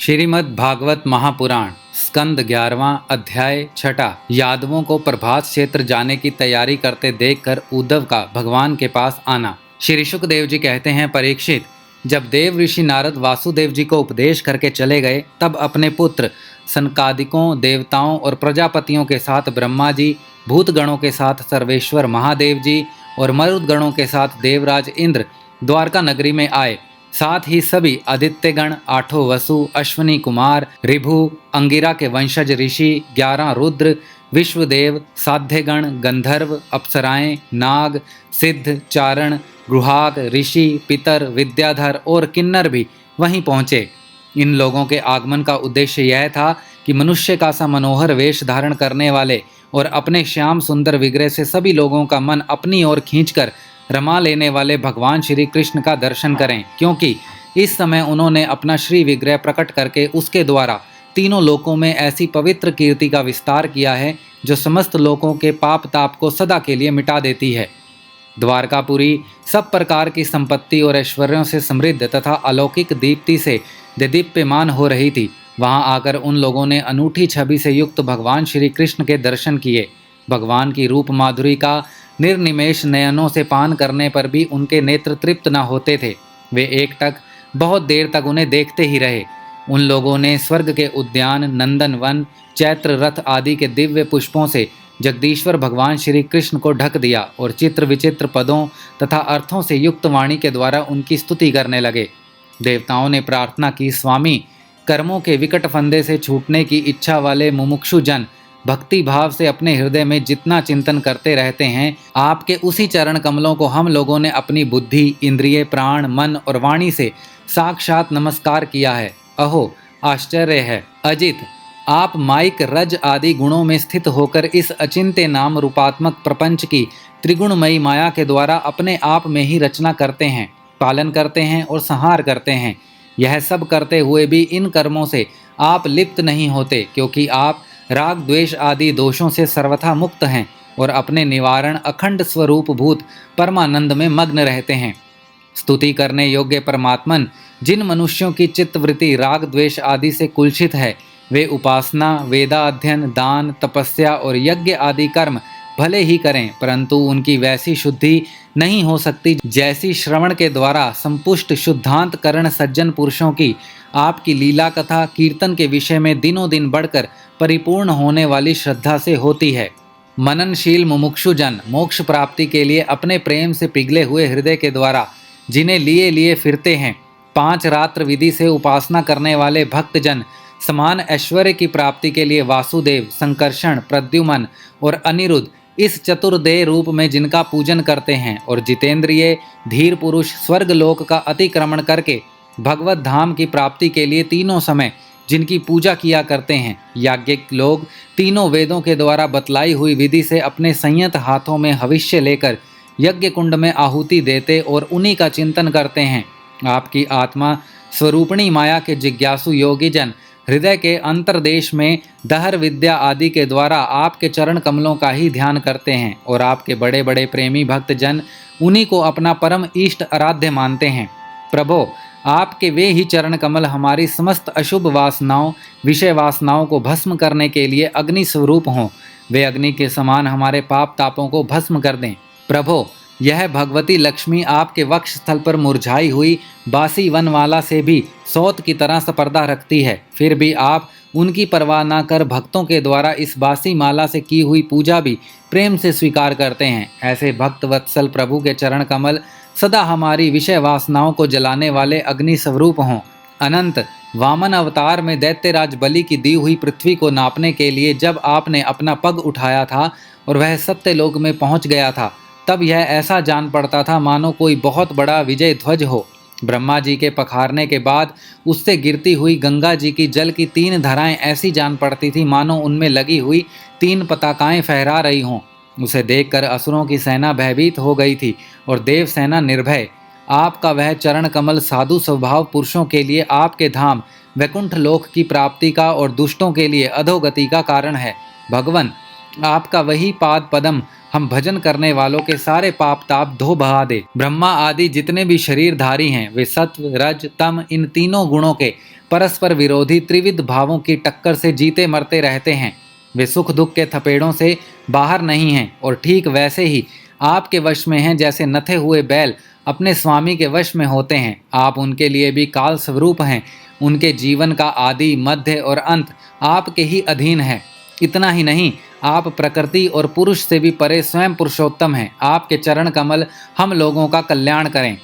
श्रीमद् भागवत महापुराण स्कंद 11वां अध्याय 6। यादवों को प्रभास क्षेत्र जाने की तैयारी करते देखकर उद्धव का भगवान के पास आना। श्री शुकदेव जी कहते हैं, परीक्षित, जब देव ऋषि नारद वासुदेव जी को उपदेश करके चले गए तब अपने पुत्र सनकादिकों, देवताओं और प्रजापतियों के साथ ब्रह्मा जी, भूतगणों के साथ सर्वेश्वर महादेव जी और मरुदगणों के साथ देवराज इंद्र द्वारका नगरी में आए। साथ ही सभी आदित्यगण, 8 वसु, अश्वनी कुमार, ऋभु, अंगिरा के वंशज ऋषि, 11 रुद्र, विश्वदेव, साध्यगण, गंधर्व, अप्सराएं, नाग, सिद्ध, चारण, गृहाग, ऋषि, पितर, विद्याधर और किन्नर भी वहीं पहुंचे। इन लोगों के आगमन का उद्देश्य यह था कि मनुष्य का सा मनोहर वेश धारण करने वाले और अपने श्याम सुंदर विग्रह से सभी लोगों का मन अपनी ओर खींचकर रमा लेने वाले भगवान श्री कृष्ण का दर्शन करें, क्योंकि इस समय उन्होंने अपना श्री विग्रह प्रकट करके उसके द्वारा तीनों लोकों में ऐसी पवित्र कीर्ति का विस्तार किया है जो समस्त लोकों के पाप ताप को सदा के लिए मिटा देती है। द्वारकापुरी सब प्रकार की संपत्ति और ऐश्वर्यों से समृद्ध तथा अलौकिक दीप्ति से देदीप्यमान हो रही थी। वहां आकर उन लोगों ने अनूठी छवि से युक्त भगवान श्री कृष्ण के दर्शन किए। भगवान की रूप माधुरी का निर्निमेष नयनों से पान करने पर भी उनके नेत्र तृप्त न होते थे। वे एकटक बहुत देर तक उन्हें देखते ही रहे। उन लोगों ने स्वर्ग के उद्यान, नंदन वन, चैत्र रथ आदि के दिव्य पुष्पों से जगदीश्वर भगवान श्री कृष्ण को ढक दिया और चित्र विचित्र पदों तथा अर्थों से युक्त वाणी के द्वारा उनकी स्तुति करने लगे। देवताओं ने प्रार्थना की, स्वामी, कर्मों के विकट फंदे से छूटने की इच्छा वाले मुमुक्षु जन भक्ति भाव से अपने हृदय में जितना चिंतन करते रहते हैं, आपके उसी चरण कमलों को हम लोगों ने अपनी बुद्धि, इंद्रिय, प्राण, मन और वाणी से साक्षात नमस्कार किया है। अहो, आश्चर्य है अजित, आप माइक, रज आदि गुणों में स्थित होकर इस अचिंत्य नाम रूपात्मक प्रपंच की त्रिगुणमयी माया के द्वारा अपने आप में ही रचना करते हैं, पालन करते हैं और संहार करते हैं। यह सब करते हुए भी इन कर्मों से आप लिप्त नहीं होते, क्योंकि आप राग द्वेष आदि दोषों से सर्वथा मुक्त हैं और अपने निवारण अखंड स्वरूप भूत परमानंद में मग्न रहते हैं। स्तुति करने योग्य परमात्मन, जिन मनुष्यों की चित्तवृत्ति राग द्वेष आदि से कुलसित है, वे उपासना, वेदाध्ययन, दान, तपस्या और यज्ञ आदि कर्म भले ही करें, परंतु उनकी वैसी शुद्धि नहीं हो सकती जैसी श्रवण के द्वारा संपुष्ट शुद्धांत करण सज्जन पुरुषों की आपकी लीला कथा कीर्तन के विषय में दिनों दिन बढ़कर परिपूर्ण होने वाली श्रद्धा से होती है। मननशील मुमुक्षु जन मोक्ष प्राप्ति के लिए अपने प्रेम से पिघले हुए हृदय के द्वारा जिन्हें लिए लिए फिरते हैं, 5 रात्र विधि से उपासना करने वाले भक्त जन समान ऐश्वर्य की प्राप्ति के लिए वासुदेव, संकर्षण, प्रद्युमन और अनिरुद्ध इस चतुर्देह रूप में जिनका पूजन करते हैं, और जितेंद्रिय धीर पुरुष स्वर्ग लोक का अतिक्रमण करके भगवत धाम की प्राप्ति के लिए तीनों समय जिनकी पूजा किया करते हैं, याज्ञिक लोग तीनों वेदों के द्वारा बतलाई हुई विधि से अपने संयत हाथों में हविष्य लेकर यज्ञ कुंड में आहुति देते और उन्हीं का चिंतन करते हैं। आपकी आत्मा स्वरूपणी माया के जिज्ञासु योगी जन हृदय के अंतर्देश में दहर विद्या आदि के द्वारा आपके चरण कमलों का ही ध्यान करते हैं, और आपके बड़े बड़े प्रेमी भक्त जन उन्हीं को अपना परम इष्ट आराध्य मानते हैं। प्रभो, आपके वे ही चरण कमल हमारी समस्त अशुभ वासनाओं, विषय वासनाओं को भस्म करने के लिए अग्नि स्वरूप हों। वे अग्नि के समान हमारे पाप तापों को भस्म कर दें। प्रभो, यह भगवती लक्ष्मी आपके वक्ष स्थल पर मुरझाई हुई बासी वनमाला से भी सौत की तरह स्पर्धा रखती है, फिर भी आप उनकी परवाह न कर भक्तों के द्वारा इस बासी माला से की हुई पूजा भी प्रेम से स्वीकार करते हैं। ऐसे भक्त वत्सल प्रभु के चरण कमल सदा हमारी विषय वासनाओं को जलाने वाले अग्नि स्वरूप हों। अनंत वामन अवतार में दैत्यराज बलि की दी हुई पृथ्वी को नापने के लिए जब आपने अपना पग उठाया था और वह सत्यलोक में पहुंच गया था, तब यह ऐसा जान पड़ता था मानो कोई बहुत बड़ा विजय ध्वज हो। ब्रह्मा जी के पखारने के बाद उससे गिरती हुई गंगा जी की जल की 3 धाराएं ऐसी जान पड़ती थी मानो उनमें लगी हुई 3 पताकाएं फहरा रही हों। उसे देखकर असुरों की सेना भयभीत हो गई थी और देव सेना निर्भय। आपका वह चरण कमल साधु स्वभाव पुरुषों के लिए आपके धाम वैकुंठ लोक की प्राप्ति का और दुष्टों के लिए अधोगति का कारण है। भगवन, आपका वही पाद पदम हम भजन करने वालों के सारे पाप ताप धो बहा दे। ब्रह्मा आदि जितने भी शरीरधारी हैं वे सत्व, रज, तम इन तीनों गुणों के परस्पर विरोधी त्रिविध भावों की टक्कर से जीते मरते रहते हैं। वे सुख दुख के थपेड़ों से बाहर नहीं हैं और ठीक वैसे ही आपके वश में हैं जैसे नथे हुए बैल अपने स्वामी के वश में होते हैं। आप उनके लिए भी काल स्वरूप हैं। उनके जीवन का आदि मध्य और अंत आपके ही अधीन है। इतना ही नहीं, आप प्रकृति और पुरुष से भी परे स्वयं पुरुषोत्तम हैं। आपके चरण कमल हम लोगों का कल्याण करें।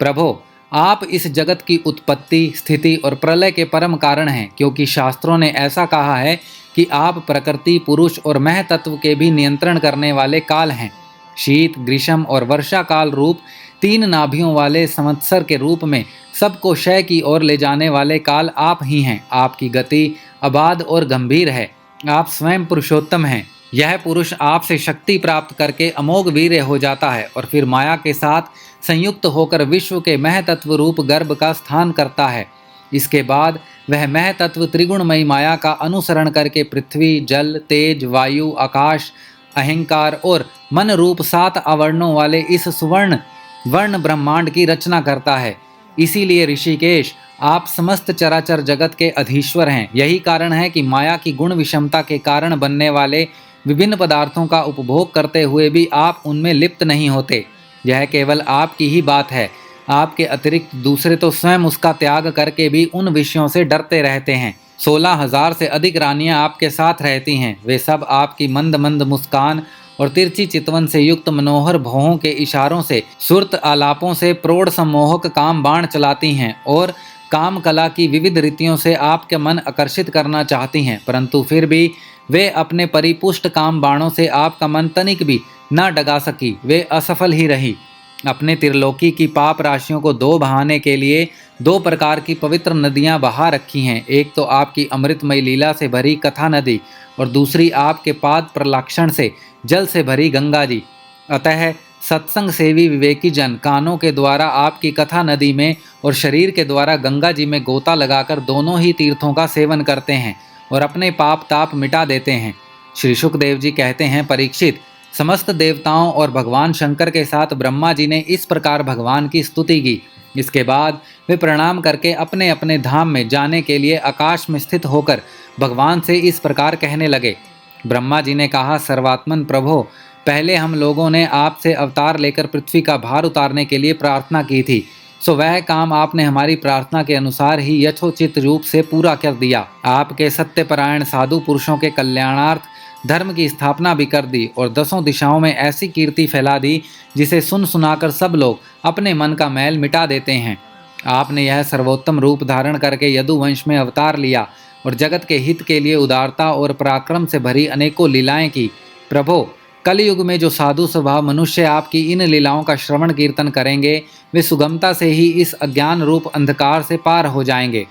प्रभो, आप इस जगत की उत्पत्ति, स्थिति और प्रलय के परम कारण हैं, क्योंकि शास्त्रों ने ऐसा कहा है कि आप प्रकृति, पुरुष और मह तत्व के भी नियंत्रण करने वाले काल हैं। शीत, ग्रीष्म और वर्षा काल रूप 3 नाभियों वाले संवत्सर के रूप में सबको क्षय की ओर ले जाने वाले काल आप ही हैं। आपकी गति अबाध और गंभीर है। आप स्वयं पुरुषोत्तम हैं। यह पुरुष आपसे शक्ति प्राप्त करके अमोघ वीर्य हो जाता है और फिर माया के साथ संयुक्त होकर विश्व के मह तत्व रूप गर्भ का स्थान करता है। इसके बाद वह मह तत्व त्रिगुणमयी माया का अनुसरण करके पृथ्वी, जल, तेज, वायु, आकाश, अहंकार और मन रूप 7 आवर्णों वाले इस सुवर्ण वर्ण ब्रह्मांड की रचना करता है। इसीलिए ऋषिकेश, आप समस्त चराचर जगत के अधीश्वर हैं। यही कारण है कि माया की गुण विषमता के कारण बनने वाले विभिन्न पदार्थों का उपभोग करते हुए भी आप उनमें लिप्त नहीं होते। यह केवल आपकी ही बात है। आपके अतिरिक्त दूसरे तो स्वयं उसका त्याग करके भी उन विषयों से डरते रहते हैं। 16,000 से अधिक रानियां आपके साथ रहती हैं। वे सब आपकी मंद मंद मुस्कान और तिरछी चितवन से युक्त मनोहर भौहों के इशारों से, सुरत आलापों से प्रौढ़ सम्मोहक काम बाण चलाती हैं और काम कला की विविध रीतियों से आपके मन आकर्षित करना चाहती हैं, परंतु फिर भी वे अपने परिपुष्ट काम बाणों से आपका मन तनिक भी न डगा सकी। वे असफल ही रही। अपने त्रिलोकी की पाप राशियों को धो बहाने के लिए 2 प्रकार की पवित्र नदियां बहा रखी हैं। एक तो आपकी अमृतमय लीला से भरी कथा नदी और दूसरी आपके पाद प्रलाक्षण से जल से भरी गंगा जी। अतः सत्संग सेवी विवेकी जन कानों के द्वारा आपकी कथा नदी में और शरीर के द्वारा गंगा जी में गोता लगाकर दोनों ही तीर्थों का सेवन करते हैं और अपने पाप ताप मिटा देते हैं। श्री शुकदेव जी कहते हैं, परीक्षित, समस्त देवताओं और भगवान शंकर के साथ ब्रह्मा जी ने इस प्रकार भगवान की स्तुति की। इसके बाद वे प्रणाम करके अपने अपने धाम में जाने के लिए आकाश में स्थित होकर भगवान से इस प्रकार कहने लगे। ब्रह्मा जी ने कहा, सर्वात्मन प्रभो, पहले हम लोगों ने आपसे अवतार लेकर पृथ्वी का भार उतारने के लिए प्रार्थना की थी, सो वह काम आपने हमारी प्रार्थना के अनुसार ही यथोचित रूप से पूरा कर दिया। आपके सत्यपरायण साधु पुरुषों के कल्याणार्थ धर्म की स्थापना भी कर दी और 10 दिशाओं में ऐसी कीर्ति फैला दी जिसे सुन सुनाकर सब लोग अपने मन का मैल मिटा देते हैं। आपने यह सर्वोत्तम रूप धारण करके यदुवंश में अवतार लिया और जगत के हित के लिए उदारता और पराक्रम से भरी अनेकों लीलाएं की। प्रभो, कलयुग में जो साधु स्वभाव मनुष्य आपकी इन लीलाओं का श्रवण कीर्तन करेंगे, वे सुगमता से ही इस अज्ञान रूप अंधकार से पार हो जाएंगे।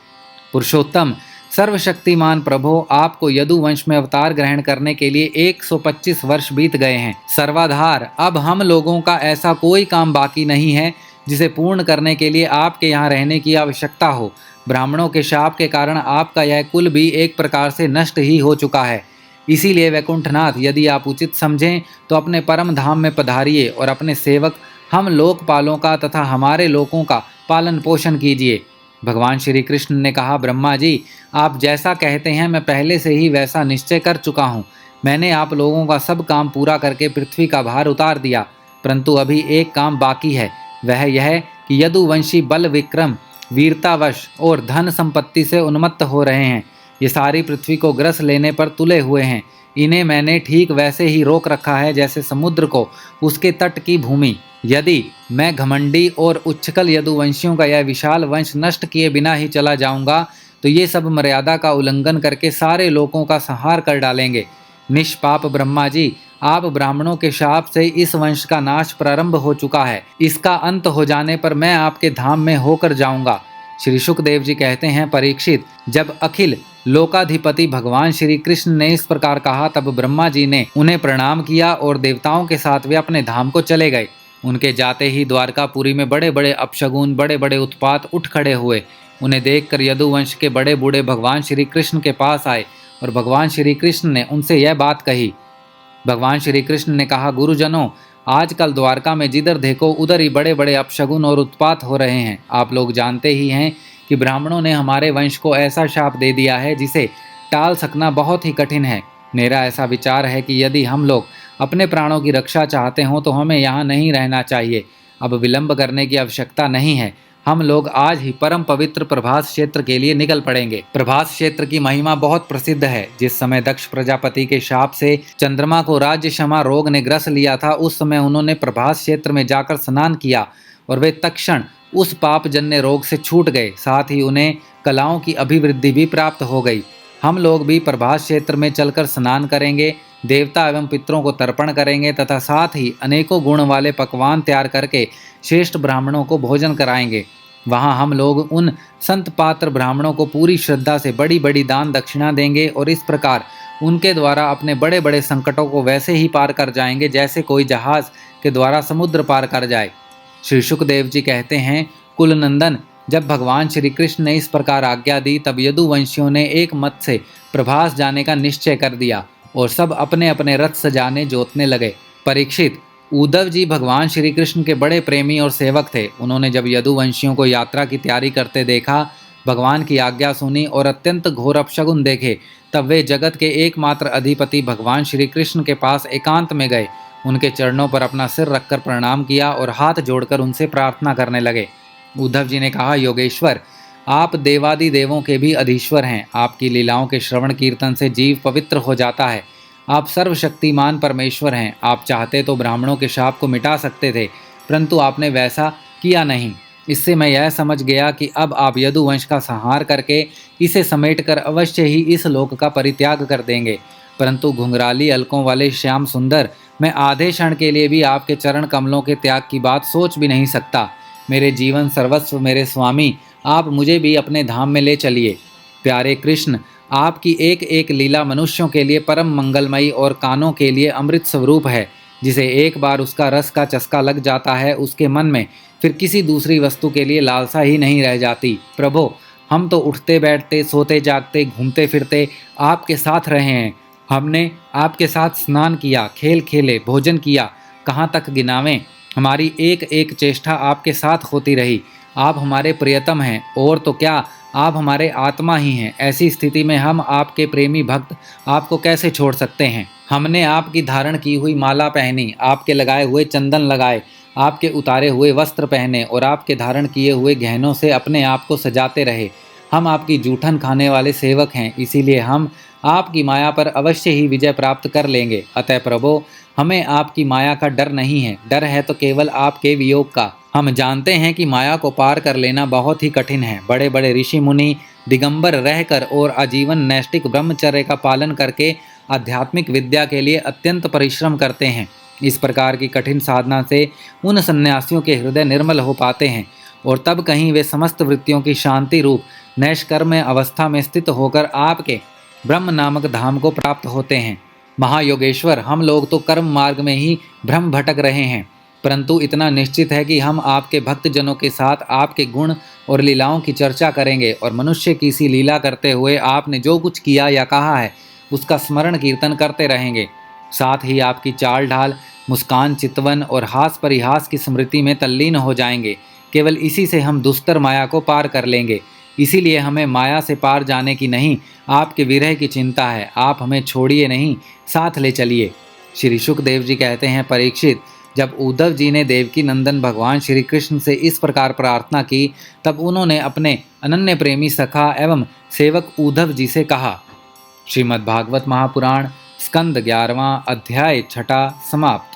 पुरुषोत्तम, सर्वशक्तिमान प्रभो, आपको यदुवंश में अवतार ग्रहण करने के लिए 125 वर्ष बीत गए हैं। सर्वाधार, अब हम लोगों का ऐसा कोई काम बाकी नहीं है जिसे पूर्ण करने के लिए आपके यहाँ रहने की आवश्यकता हो। ब्राह्मणों के शाप के कारण आपका यह कुल भी एक प्रकार से नष्ट ही हो चुका है। इसीलिए वैकुंठनाथ, यदि आप उचित समझें तो अपने परम धाम में पधारिए और अपने सेवक हम लोकपालों का तथा हमारे लोगों का पालन पोषण कीजिए। भगवान श्री कृष्ण ने कहा, ब्रह्मा जी, आप जैसा कहते हैं मैं पहले से ही वैसा निश्चय कर चुका हूँ। मैंने आप लोगों का सब काम पूरा करके पृथ्वी का भार उतार दिया, परंतु अभी एक काम बाकी है। वह यह कि यदुवंशी बल विक्रम, वीरतावश और धन संपत्ति से उन्मत्त हो रहे हैं। ये सारी पृथ्वी को ग्रस लेने पर तुले हुए हैं। इन्हें मैंने ठीक वैसे ही रोक रखा है जैसे समुद्र को उसके तट की भूमि। यदि मैं घमंडी और उच्छकल यदुवंशियों का यह विशाल वंश नष्ट किए बिना ही चला जाऊंगा तो ये सब मर्यादा का उल्लंघन करके सारे लोगों का संहार कर डालेंगे। निष्पाप ब्रह्मा जी, आप ब्राह्मणों के शाप से इस वंश का नाश प्रारंभ हो चुका है। इसका अंत हो जाने पर मैं आपके धाम में होकर जाऊंगा। श्री शुकदेव जी कहते हैं, परीक्षित, जब अखिल लोकाधिपति भगवान श्री कृष्ण ने इस प्रकार कहा तब ब्रह्मा जी ने उन्हें प्रणाम किया और देवताओं के साथ वे अपने धाम को चले गए। उनके जाते ही द्वारकापुरी में बड़े बड़े अपशगुन, बड़े बड़े उत्पात उठ खड़े हुए। उन्हें देखकर यदुवंश के बड़े बूढ़े भगवान श्री कृष्ण के पास आए और भगवान श्री कृष्ण ने उनसे यह बात कही। भगवान श्री कृष्ण ने कहा, गुरुजनों, आजकल द्वारका में जिधर देखो उधर ही बड़े बड़े अपशगुन और उत्पात हो रहे हैं। आप लोग जानते ही हैं कि ब्राह्मणों ने हमारे वंश को ऐसा शाप दे दिया है जिसे टाल सकना बहुत ही कठिन है। मेरा ऐसा विचार है कि यदि हम लोग अपने प्राणों की रक्षा चाहते हों तो हमें यहाँ नहीं रहना चाहिए। अब विलंब करने की आवश्यकता नहीं है। हम लोग आज ही परम पवित्र प्रभास क्षेत्र के लिए निकल पड़ेंगे। प्रभास क्षेत्र की महिमा बहुत प्रसिद्ध है। जिस समय दक्ष प्रजापति के शाप से चंद्रमा को राज्य क्षमा रोग ने ग्रस लिया था, उस समय उन्होंने प्रभास क्षेत्र में जाकर स्नान किया और वे तत्क्षण उस पापजन्य रोग से छूट गए। साथ ही उन्हें कलाओं की अभिवृद्धि भी प्राप्त हो गई। हम लोग भी प्रभास क्षेत्र में चलकर स्नान करेंगे, देवता एवं पितरों को तर्पण करेंगे तथा साथ ही अनेकों गुण वाले पकवान तैयार करके श्रेष्ठ ब्राह्मणों को भोजन कराएंगे। वहाँ हम लोग उन संत पात्र ब्राह्मणों को पूरी श्रद्धा से बड़ी बड़ी दान दक्षिणा देंगे और इस प्रकार उनके द्वारा अपने बड़े बड़े संकटों को वैसे ही पार कर जाएंगे जैसे कोई जहाज के द्वारा समुद्र पार कर जाए। श्री शुकदेव जी कहते हैं, कुलनंदन, जब भगवान श्री कृष्ण ने इस प्रकार आज्ञा दी तब यदुवंशियों ने एक मत से प्रभास जाने का निश्चय कर दिया और सब अपने अपने रथ सजाने जोतने लगे। परीक्षित, उद्धव जी भगवान श्री कृष्ण के बड़े प्रेमी और सेवक थे। उन्होंने जब यदुवंशियों को यात्रा की तैयारी करते देखा, भगवान की आज्ञा सुनी और अत्यंत घोर अपशगुन देखे, तब वे जगत के एकमात्र अधिपति भगवान श्री कृष्ण के पास एकांत में गए। उनके चरणों पर अपना सिर रखकर प्रणाम किया और हाथ जोड़कर उनसे प्रार्थना करने लगे। उद्धव जी ने कहा, योगेश्वर, आप देवादि देवों के भी अधीश्वर हैं। आपकी लीलाओं के श्रवण कीर्तन से जीव पवित्र हो जाता है। आप सर्वशक्तिमान परमेश्वर हैं। आप चाहते तो ब्राह्मणों के शाप को मिटा सकते थे, परंतु आपने वैसा किया नहीं। इससे मैं यह समझ गया कि अब आप यदुवंश का संहार करके इसे समेटकर अवश्य ही इस लोक का परित्याग कर देंगे। परंतु घुंघराली अलकों वाले श्याम सुंदर, मैं आधे क्षण के लिए भी आपके चरण कमलों के त्याग की बात सोच भी नहीं सकता। मेरे जीवन सर्वस्व मेरे स्वामी, आप मुझे भी अपने धाम में ले चलिए। प्यारे कृष्ण, आपकी एक एक लीला मनुष्यों के लिए परम मंगलमयी और कानों के लिए अमृत स्वरूप है। जिसे एक बार उसका रस का चस्का लग जाता है, उसके मन में फिर किसी दूसरी वस्तु के लिए लालसा ही नहीं रह जाती। प्रभो, हम तो उठते बैठते, सोते जागते, घूमते फिरते आपके साथ रहे हैं। हमने आपके साथ स्नान किया, खेल खेले, भोजन किया, कहाँ तक गिनावें। हमारी एक एक चेष्टा आपके साथ होती रही। आप हमारे प्रियतम हैं और तो क्या, आप हमारे आत्मा ही हैं। ऐसी स्थिति में हम आपके प्रेमी भक्त आपको कैसे छोड़ सकते हैं। हमने आपकी धारण की हुई माला पहनी, आपके लगाए हुए चंदन लगाए, आपके उतारे हुए वस्त्र पहने और आपके धारण किए हुए गहनों से अपने आप को सजाते रहे। हम आपकी जूठन खाने वाले सेवक हैं, इसीलिए हम आपकी माया पर अवश्य ही विजय प्राप्त कर लेंगे। अतः प्रभो, हमें आपकी माया का डर नहीं है। डर है तो केवल आपके वियोग का। हम जानते हैं कि माया को पार कर लेना बहुत ही कठिन है। बड़े बड़े ऋषि मुनि दिगंबर रहकर और आजीवन नैष्टिक ब्रह्मचर्य का पालन करके आध्यात्मिक विद्या के लिए अत्यंत परिश्रम करते हैं। इस प्रकार की कठिन साधना से उन सन्यासियों के हृदय निर्मल हो पाते हैं और तब कहीं वे समस्त वृत्तियों की शांति रूप नैष्कर्म्य अवस्था में स्थित होकर आपके ब्रह्म नामक धाम को प्राप्त होते हैं। महायोगेश्वर, हम लोग तो कर्म मार्ग में ही भ्रम भटक रहे हैं, परंतु इतना निश्चित है कि हम आपके भक्तजनों के साथ आपके गुण और लीलाओं की चर्चा करेंगे और मनुष्य की सी लीला करते हुए आपने जो कुछ किया या कहा है उसका स्मरण कीर्तन करते रहेंगे। साथ ही आपकी चाल ढाल, मुस्कान, चितवन और हास परिहास की स्मृति में तल्लीन हो जाएंगे। केवल इसी से हम दुस्तर माया को पार कर लेंगे। इसीलिए हमें माया से पार जाने की नहीं, आपके विरह की चिंता है। आप हमें छोड़िए नहीं, साथ ले चलिए। श्री शुकदेव जी कहते हैं, परीक्षित, जब उद्धव जी ने देवकी नंदन भगवान श्री कृष्ण से इस प्रकार प्रार्थना की, तब उन्होंने अपने अनन्य प्रेमी सखा एवं सेवक उद्धव जी से कहा। श्रीमद्भागवत महापुराण स्कंद 11वां अध्याय 6 समाप्त।